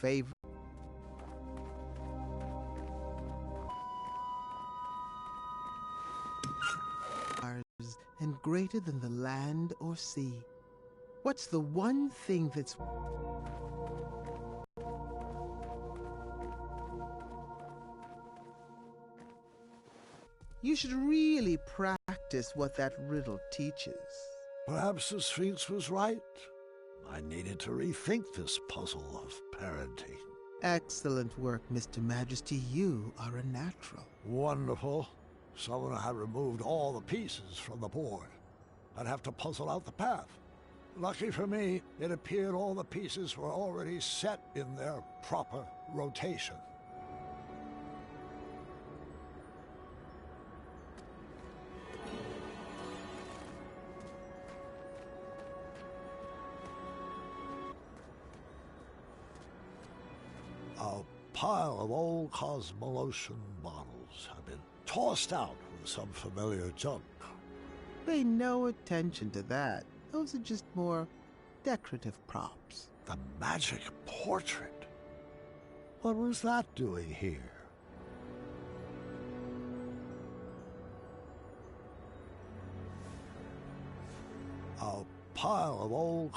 favorite stars and greater than the land or sea? What's the one thing that's... You should really practice what that riddle teaches. Perhaps the Sphinx was right. I needed to rethink this puzzle of parenting. Excellent work, Mr. Majesty. You are a natural. Wonderful. Someone had removed all the pieces from the board. I'd have to puzzle out the path. Lucky for me, it appeared all the pieces were already set in their proper rotation. A pile of old Cosmolotion bottles have been tossed out with some familiar junk. Pay no attention to that. Those are just more decorative props. The magic portrait. What was that doing here? A pile of old...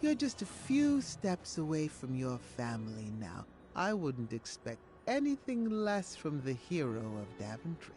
You're just a few steps away from your family now. I wouldn't expect anything less from the hero of Daventry.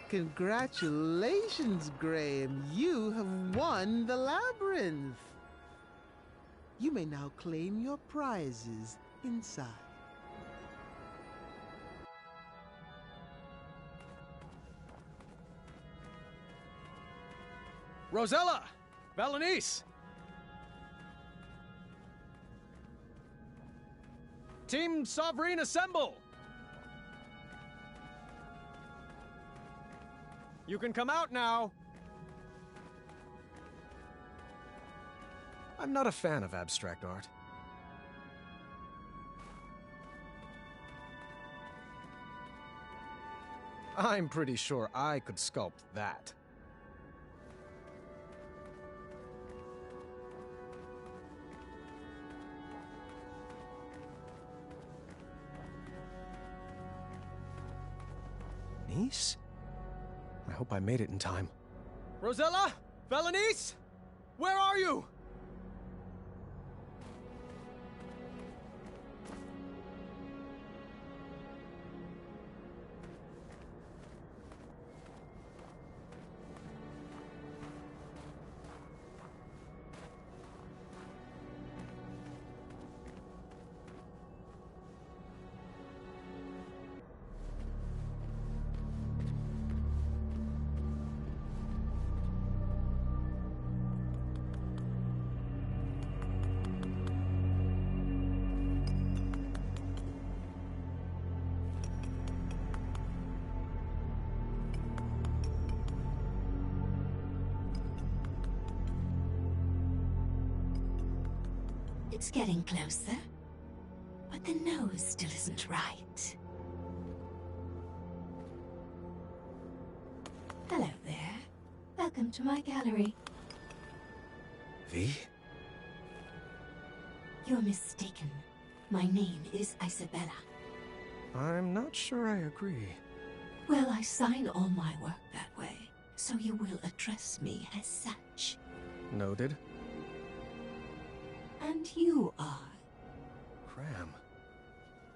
Congratulations, Graham. You have won the labyrinth. You may now claim your prizes inside. Rosella! Valenice! Team Sovereign, assemble! You can come out now! I'm not a fan of abstract art. I'm pretty sure I could sculpt that. Niece? I hope I made it in time. Rosella? Valenice? Where are you? It's getting closer, but the nose still isn't right. Hello there. Welcome to my gallery. V? You're mistaken. My name is Isabella. I'm not sure I agree. Well, I sign all my work that way, so you will address me as such. Noted. And you are? Graham.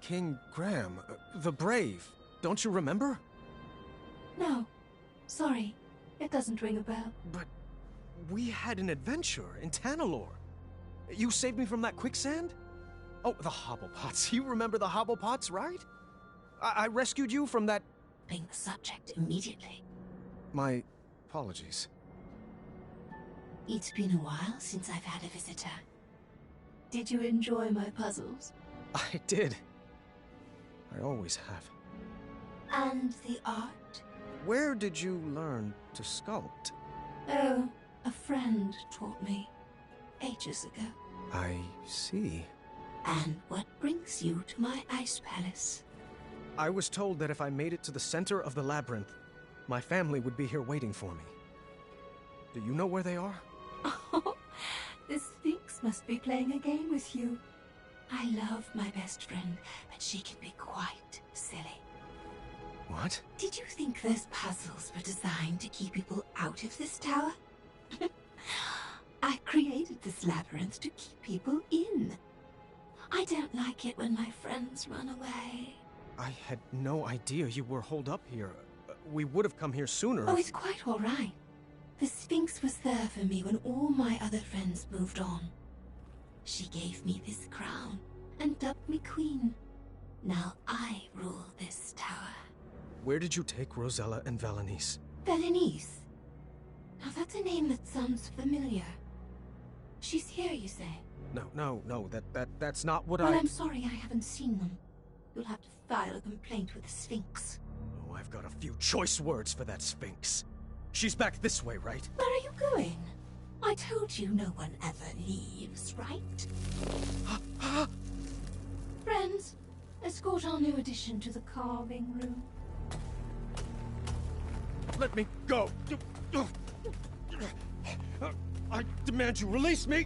King Graham, the Brave. Don't you remember? No. Sorry. It doesn't ring a bell. But we had an adventure in Tanalor. You saved me from that quicksand? Oh, the Hobblepots. You remember the Hobblepots, right? I rescued you from that... Being the subject immediately. My apologies. It's been a while since I've had a visitor. Did you enjoy my puzzles? I did. I always have. And the art? Where did you learn to sculpt? Oh, a friend taught me. Ages ago. I see. And what brings you to my ice palace? I was told that if I made it to the center of the labyrinth, my family would be here waiting for me. Do you know where they are? Oh, the Sphinx must be playing a game with you. I love my best friend, but she can be quite silly. What? Did you think those puzzles were designed to keep people out of this tower? I created this labyrinth to keep people in. I don't like it when my friends run away. I had no idea you were holed up here. We would have come here sooner. Oh, it's quite all right. The Sphinx was there for me when all my other friends moved on. She gave me this crown and dubbed me queen. Now I rule this tower. Where did you take Rosella and Valenice? Valenice? Now that's a name that sounds familiar. She's here, you say? No, that's not what Well, I'm sorry I haven't seen them. You'll have to file a complaint with the Sphinx. Oh, I've got a few choice words for that Sphinx. She's back this way, right? Where are you going? I told you no one ever leaves, right? Friends, escort our new addition to the carving room. Let me go! I demand you release me!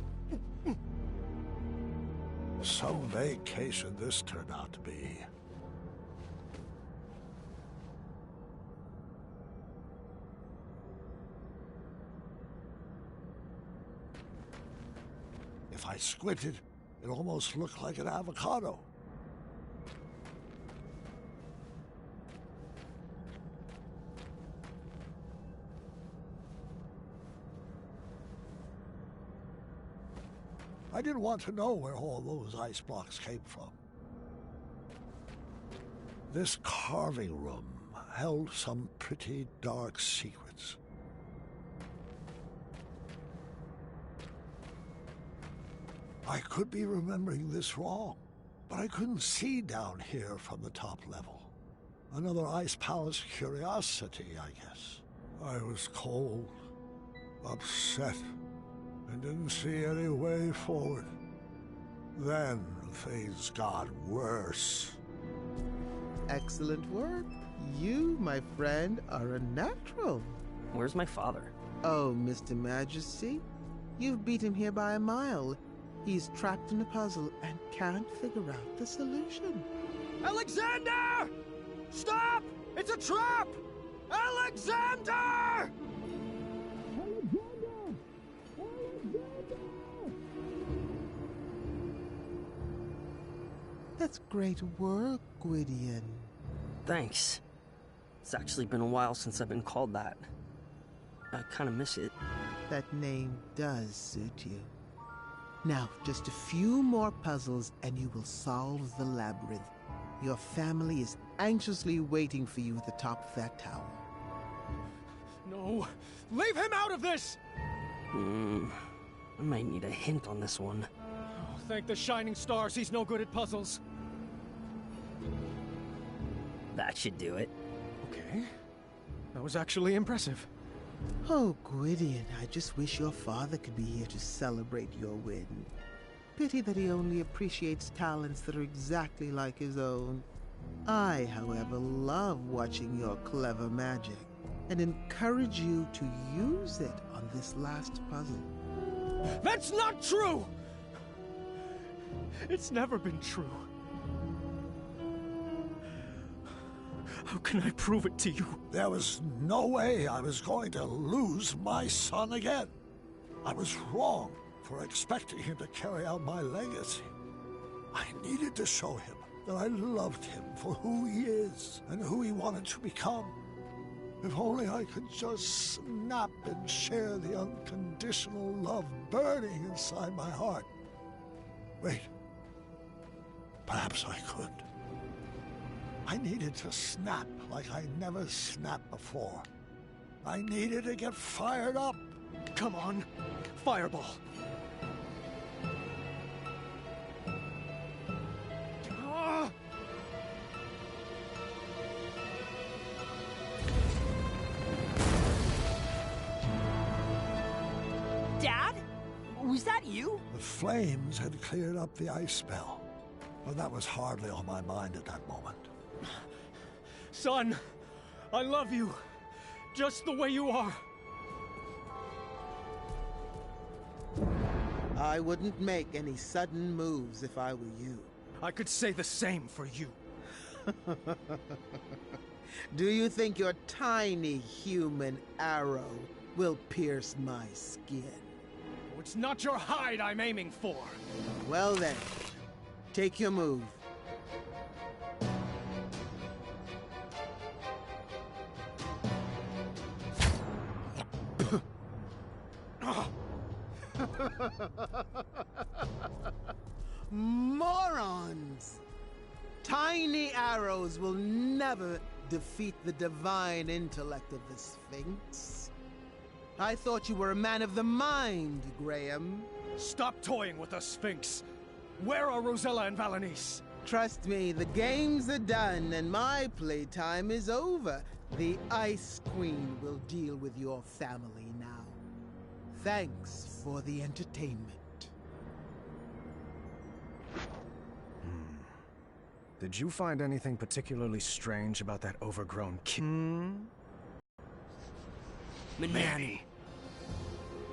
Some vacation this turned out to be. If I squinted, it almost looked like an avocado. I didn't want to know where all those ice blocks came from. This carving room held some pretty dark secrets. I could be remembering this wrong, but I couldn't see down here from the top level. Another Ice Palace curiosity, I guess. I was cold, upset, and didn't see any way forward. Then things got worse. Excellent work. You, my friend, are a natural. Where's my father? Oh, Mr. Majesty, you've beat him here by a mile. He's trapped in a puzzle and can't figure out the solution. Alexander! Stop! It's a trap! Alexander! That's great work, Gwydion. Thanks. It's actually been a while since I've been called that. I kind of miss it. That name does suit you. Now, just a few more puzzles and you will solve the labyrinth. Your family is anxiously waiting for you at the top of that tower. No! Leave him out of this! I might need a hint on this one. Oh, thank the shining stars he's no good at puzzles. That should do it. Okay. That was actually impressive. Oh, Gwydion, I just wish your father could be here to celebrate your win. Pity that he only appreciates talents that are exactly like his own. I, however, love watching your clever magic and encourage you to use it on this last puzzle. That's not true! It's never been true. How can I prove it to you? There was no way I was going to lose my son again. I was wrong for expecting him to carry out my legacy. I needed to show him that I loved him for who he is and who he wanted to become. If only I could just snap and share the unconditional love burning inside my heart. Wait, perhaps I could. I needed to snap like I never snapped before. I needed to get fired up. Come on, fireball. Ah! Dad? Was that you? The flames had cleared up the ice spell, but that was hardly on my mind at that moment. Son, I love you, just the way you are. I wouldn't make any sudden moves if I were you. I could say the same for you. Do you think your tiny human arrow will pierce my skin? It's not your hide I'm aiming for. Well then, take your move. Morons! Tiny arrows will never defeat the divine intellect of the Sphinx. I thought you were a man of the mind, Graham. Stop toying with the Sphinx. Where are Rosella and Valanice? Trust me, the games are done and my playtime is over. The Ice Queen will deal with your family now. Thanks for the entertainment. Did you find anything particularly strange about that overgrown kid? Manny!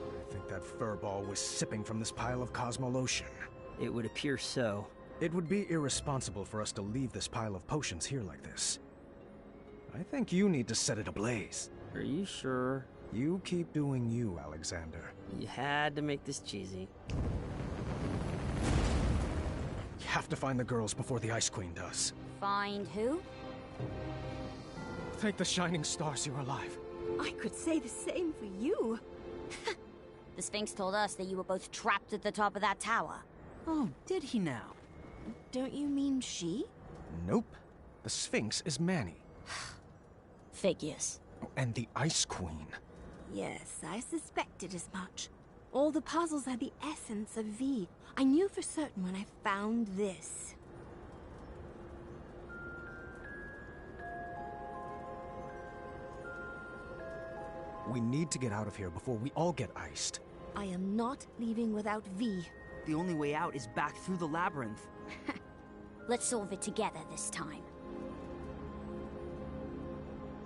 I think that furball was sipping from this pile of Cosmolotion. It would appear so. It would be irresponsible for us to leave this pile of potions here like this. I think you need to set it ablaze. Are you sure? You keep doing you, Alexander. You had to make this cheesy. You have to find the girls before the Ice Queen does. Find who? Thank the shining stars you're alive. I could say the same for you. The Sphinx told us that you were both trapped at the top of that tower. Oh, did he now? Don't you mean she? Nope. The Sphinx is Manny. Figures. Oh, and the Ice Queen. Yes, I suspected as much. All the puzzles had the essence of V. I knew for certain when I found this. We need to get out of here before we all get iced. I am not leaving without V. The only way out is back through the labyrinth. Let's solve it together this time.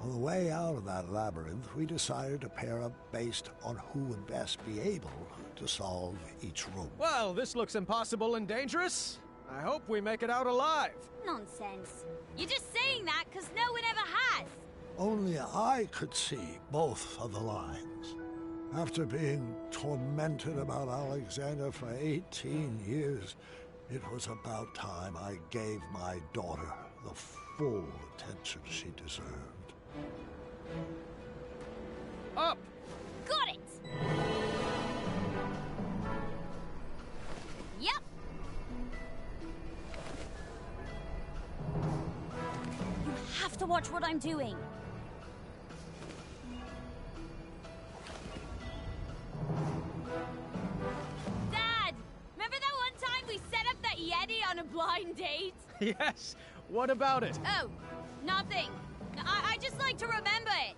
On the way out of that labyrinth, we decided to pair up based on who would best be able to solve each room. Well, this looks impossible and dangerous. I hope we make it out alive. Nonsense. You're just saying that because no one ever has. Only I could see both of the lines. After being tormented about Alexander for 18 years, it was about time I gave my daughter the full attention she deserved. Up! Got it! Yep. You have to watch what I'm doing. Dad! Remember that one time we set up that Yeti on a blind date? Yes, what about it? Oh, nothing. I just like to remember it.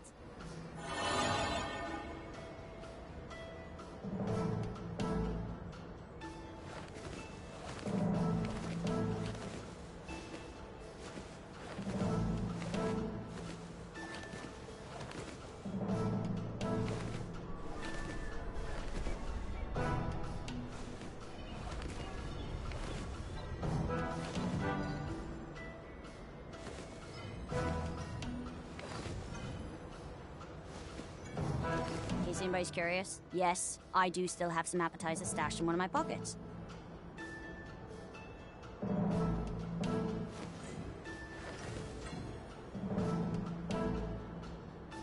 In case anybody's curious, yes, I do still have some appetizers stashed in one of my pockets.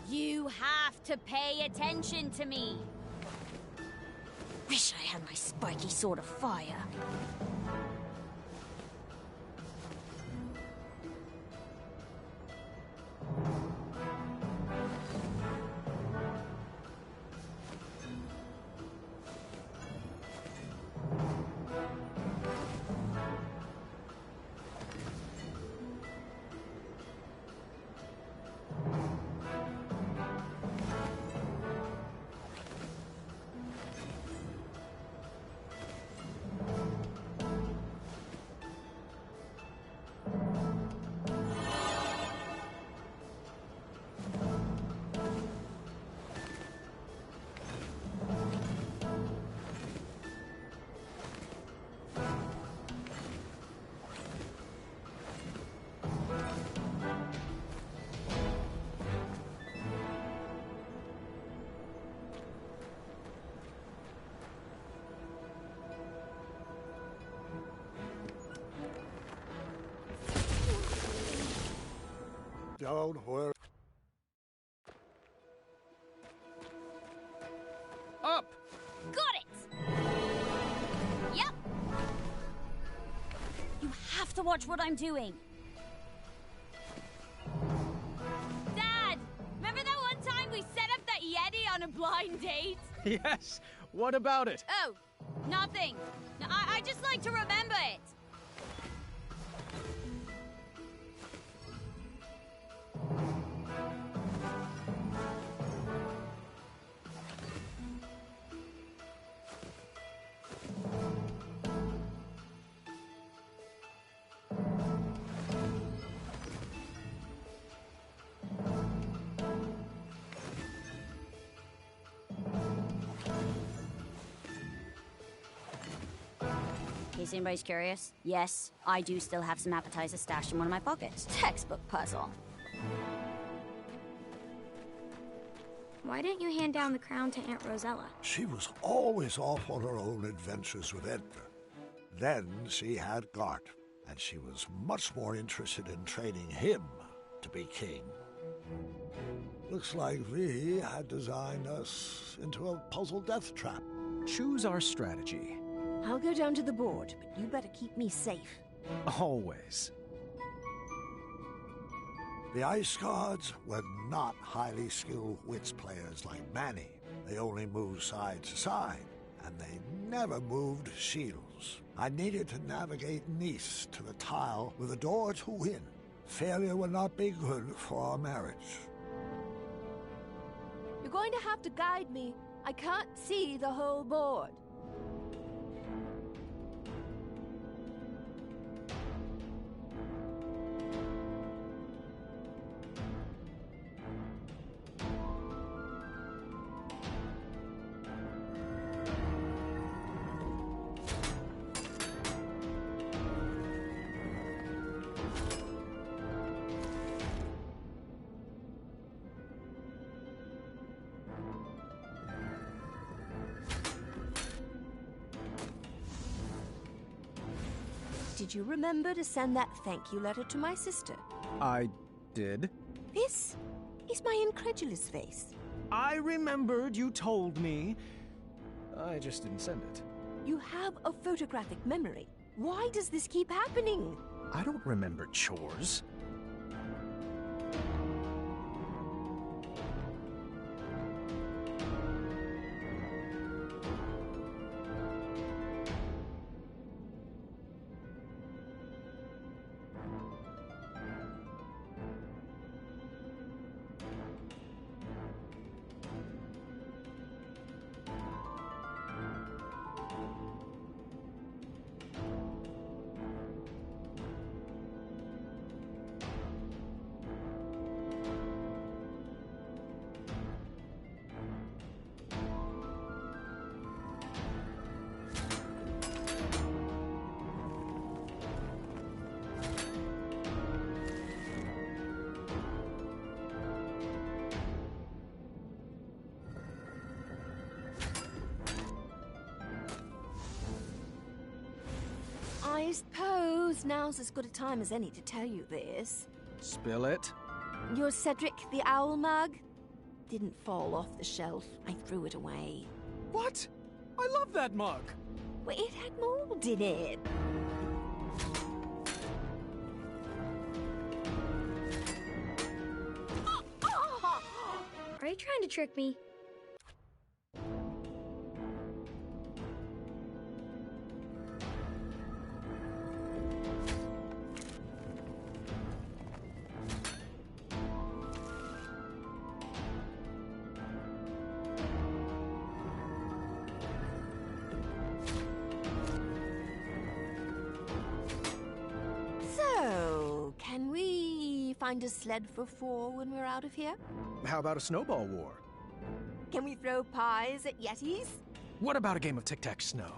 You have to pay attention to me. Wish I had my spiky sword of fire. Don't worry. Up! Got it! Yep. You have to watch what I'm doing. Dad! Remember that one time we set up that Yeti on a blind date? Yes, what about it? Oh, nothing. I just like to remember it. In case anybody's curious, yes, I do still have some appetizers stashed in one of my pockets. Textbook puzzle. Why didn't you hand down the crown to Aunt Rosella? She was always off on her own adventures with Edgar. Then she had Gart, and she was much more interested in training him to be king. Looks like V had designed us into a puzzle death trap. Choose our strategy. I'll go down to the board, but you better keep me safe. Always. The Ice Guards were not highly skilled wits players like Manny. They only moved side to side, and they never moved shields. I needed to navigate Nice to the tile with a door to win. Failure would not be good for our marriage. You're going to have to guide me. I can't see the whole board. Did you remember to send that thank you letter to my sister? I did. This is my incredulous face. I remembered you told me. I just didn't send it. You have a photographic memory. Why does this keep happening? I don't remember chores. I suppose now's as good a time as any to tell you this. Spill it. Your Cedric the Owl mug didn't fall off the shelf. I threw it away. What? I love that mug. Well, it had mold in it. Are you trying to trick me? So, can we find a sled for 4 when we're out of here? How about a snowball war? Can we throw pies at Yetis? What about a game of tic-tac-snow?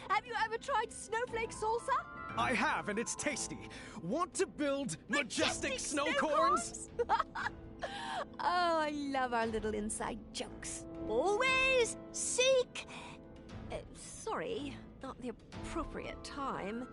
Have you ever tried snowflake salsa? I have, and it's tasty. Want to build majestic snow corns? Oh, I love our little inside jokes. Always seek... sorry, not the appropriate time.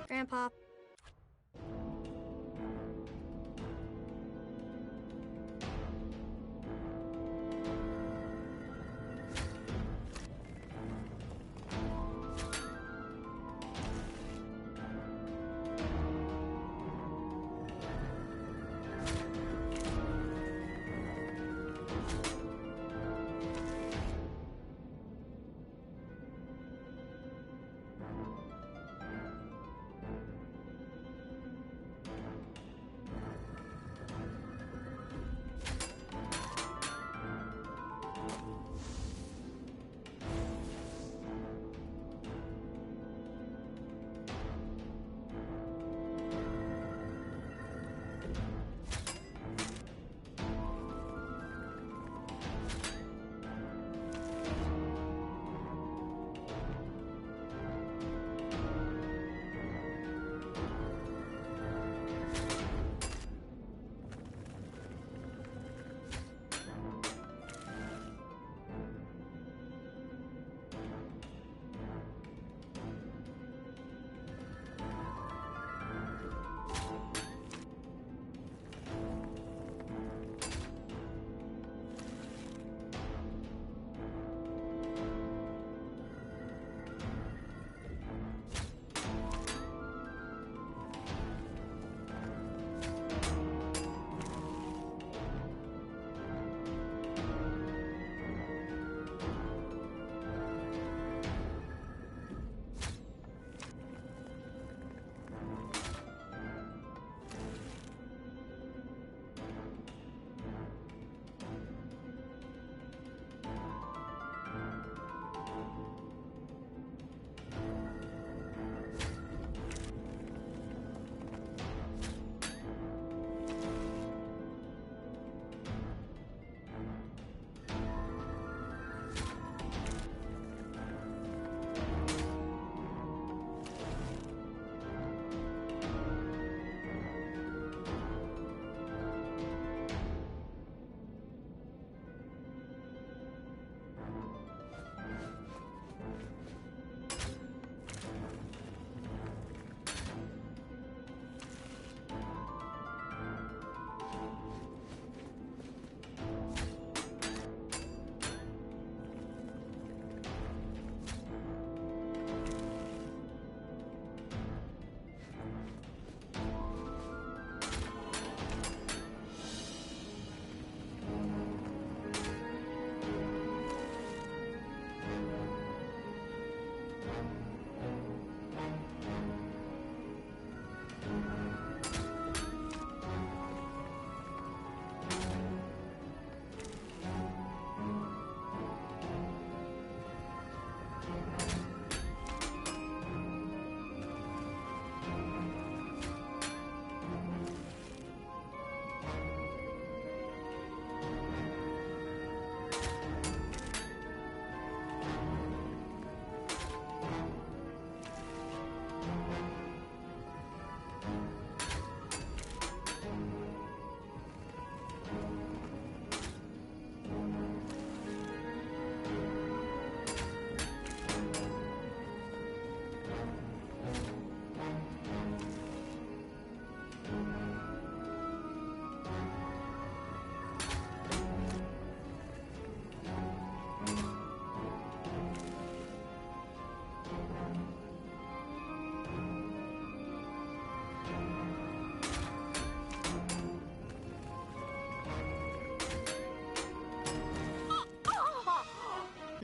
Grandpa.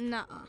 Nuh-uh.